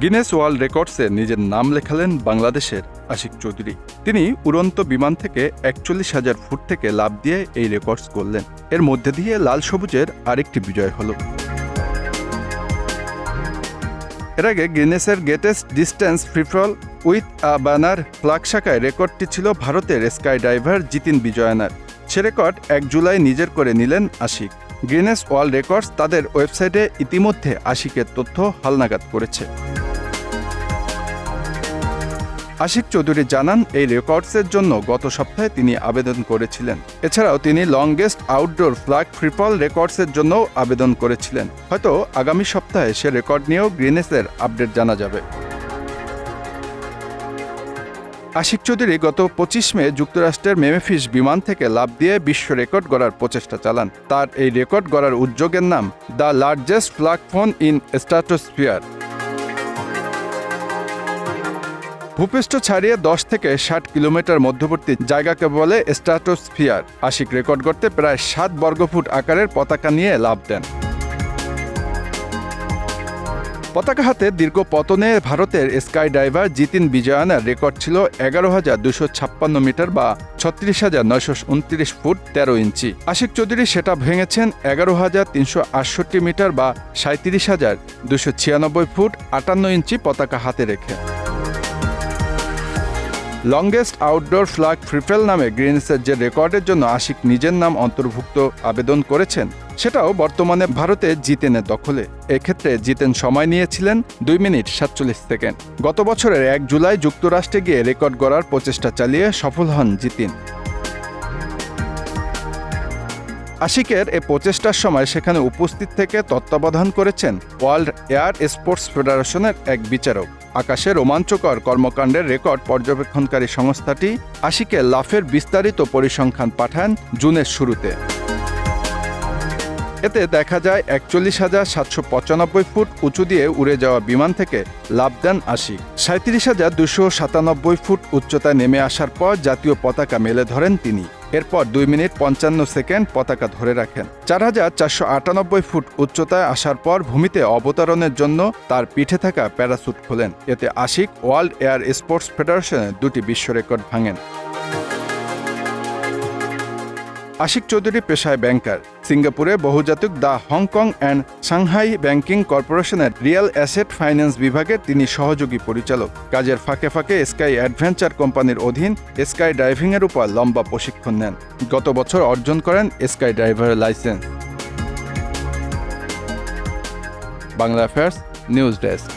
Guinness world রেকর্ডসে নিজের নাম লেখালেন বাংলাদেশের আশিক চৌধুরী। তিনি উড়ন্ত বিমান থেকে ৪১,০০০ ফুট থেকে লাফ দিয়ে এই রেকর্ডস করলেন। এর মধ্যে দিয়ে লাল সবুজের আরেকটি বিজয় হল। এর আগে গিনেসের greatest distance freefall with a banner flag শাখায় রেকর্ডটি ছিল ভারতের স্কাই ডাইভার জিতিন বিজয়নার। সে রেকর্ড ১ জুলাই নিজের করে নিলেন আশিক। গিনেস ওয়ার্ল্ড রেকর্ডস তাদের ওয়েবসাইটে ইতিমধ্যে আশিকের তথ্য হালনাগাদ করেছে। আশিক চৌধুরী জানান, এই রেকর্ডসের জন্য গত সপ্তাহে তিনি আবেদন করেছিলেন। এছাড়াও তিনি লংগেস্ট আউটডোর ফ্ল্যাগ ফ্রিফল রেকর্ডসের জন্যও আবেদন করেছিলেন। হয়তো আগামী সপ্তাহে সে রেকর্ড নিয়েও গিনেসের আপডেট জানা যাবে। আশিক চৌধুরী গত ২৫ মে যুক্তরাষ্ট্রের মেমেফিস বিমান থেকে লাফ দিয়ে বিশ্ব রেকর্ড গড়ার প্রচেষ্টা চালান। তার এই রেকর্ড গড়ার উদ্যোগের নাম the largest flag flown in stratosphere. ভূপৃষ্ঠ ছাড়িয়ে ১০ থেকে ৬০ কিলোমিটার মধ্যবর্তী জায়গাকে বলে স্ট্রাটোস্ফিয়ার। আশিক রেকর্ড করতে প্রায় ৭ বর্গফুট আকারের পতাকা নিয়ে লাফ দেন। পতাকা হাতে দীর্ঘ পতনে ভারতের স্কাই ডাইভার জিতিন বিজয়নার রেকর্ড ছিল ১১,২৫৬ মিটার বা ৩৬,৯২৯ ফুট ১৩ ইঞ্চি। আশিক চৌধুরী সেটা ভেঙেছেন ১১,৩৬৮ মিটার বা ৩৭,২৯৬ ফুট ৫৮ ইঞ্চি পতাকা হাতে রেখে। লংগেস্ট আউটডোর ফ্ল্যাগ ফ্রিফল নামে গিনেসের যে রেকর্ডের জন্য আশিক নিজের নাম অন্তর্ভুক্ত আবেদন করেছেন, সেটাও বর্তমানে ভারতে জিতেনের দখলে। এক্ষেত্রে জিতেন সময় নিয়েছিলেন ২ মিনিট ৪৭ সেকেন্ড। গত বছরের ১ জুলাই যুক্তরাষ্ট্রে গিয়ে রেকর্ড গড়ার প্রচেষ্টা চালিয়ে সফল হন জিতিন। আশিকের এ প্রচেষ্টার সময় সেখানে উপস্থিত থেকে তত্ত্বাবধান করেছেন ওয়ার্ল্ড এয়ার স্পোর্টস ফেডারেশনের এক বিচারক। আকাশে রোমাঞ্চকর কর্মকাণ্ডের রেকর্ড পর্যবেক্ষণকারী সংস্থাটি আশিকের লাফের বিস্তারিত পরিসংখ্যান পাঠান জুনের শুরুতে। এতে দেখা যায় ৪১,৭৯৫ ফুট উঁচু দিয়ে উড়ে যাওয়া বিমান থেকে লাফ দেন আশিক। ৩৭,২৯৭ ফুট উচ্চতায় নেমে আসার পর জাতীয় পতাকা মেলে ধরেন তিনি। এরপর ২ মিনিট ৫৫ সেকেন্ড পতাকা ধরে রাখেন। ৪,৪৯৮ ফুট উচ্চতায় আসার পর ভূমিতে অবতরণের জন্য তার পিঠে থাকা প্যারাসুট খোলেন। এতে আশিক ওয়ার্ল্ড এয়ার স্পোর্টস ফেডারেশনের ২টি বিশ্ব রেকর্ড ভাঙেন। আশিক চৌধুরী পেশায় ব্যাংকার। সিঙ্গাপুরে বহুজাতিক the Hong Kong and Shanghai banking কর্পোরেশনের রিয়েল অ্যাসেট ফাইন্যান্স বিভাগের তিনি সহযোগী পরিচালক। কাজের ফাঁকে ফাঁকে স্কাই অ্যাডভেঞ্চার কোম্পানির অধীন স্কাই ডাইভিংয়ের উপর লম্বা প্রশিক্ষণ নেন। গত বছর অর্জন করেন স্কাই ড্রাইভারের licence. Bangla affairs news desk.